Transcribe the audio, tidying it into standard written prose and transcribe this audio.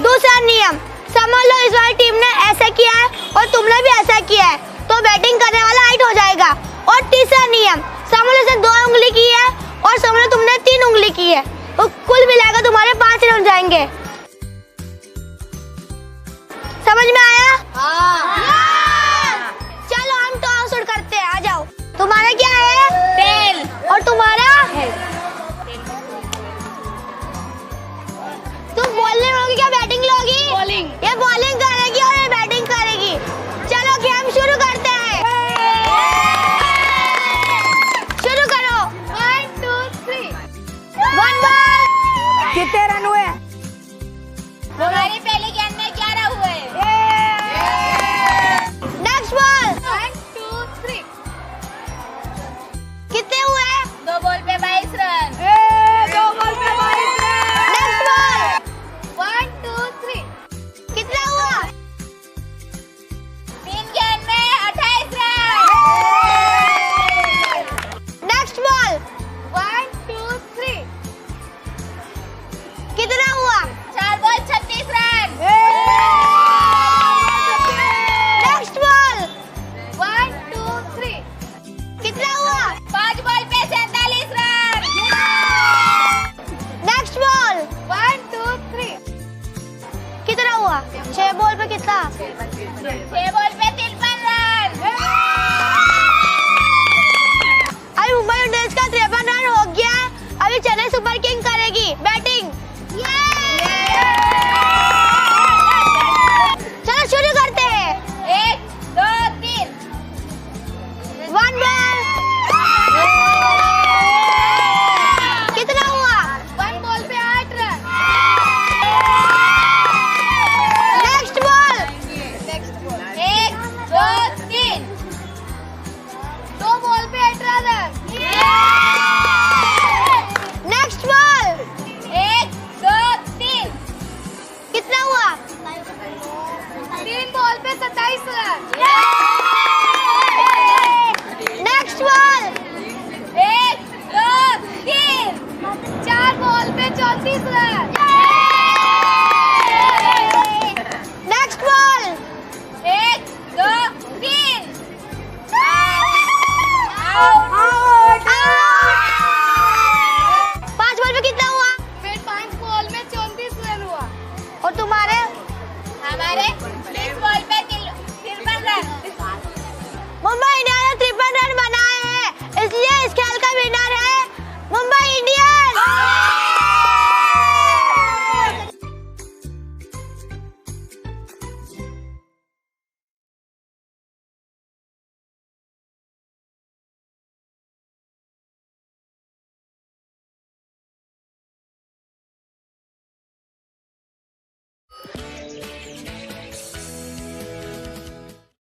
दूसरा नियम, समझ लो इस बार टीम ने ऐसा किया है और तुमने भी ऐसा किया है तो बैटिंग करने वाला आउट हो जाएगा। और तीसरा नियम, समझ लो इसने 2 उंगली की है और समझ लो तुमने 3 उंगली की है तो कुल मिलाकर तुम्हारे 5 रन जाएंगे। समझ में आया? चलो हम टॉस आउट करते हैं, आ जाओ। तुम्हारा क्या है? टेल। और तुम्हारा? तुम बॉलिंग लोगी क्या बैटिंग लोगी? बॉलिंग। ये बॉलिंग करेगी और ये बैटिंग करेगी। चलो गेम शुरू करते हैं। शुरू करो। 1 2 3। 1 बॉल। कितने रन हुए? हमारी पहले गेंद में 11 हुए। Next ball. 1 2 3। कितने हुए? 2 बॉल पे 22 रन। 2 बॉल पे 22 रन। Next ball. 1 2 3। कितना हुआ? 3 गेंद में 28 रन। Next ball. 1 2 3। कितना हुआ? 4 बॉल 36 रन। Next ball. 1 2 3। कितना हुआ? 5 बॉल पे 47 रन। Next ball. 1 2 3। कितना हुआ? 6 बॉल पे कितना? 6 बॉल पे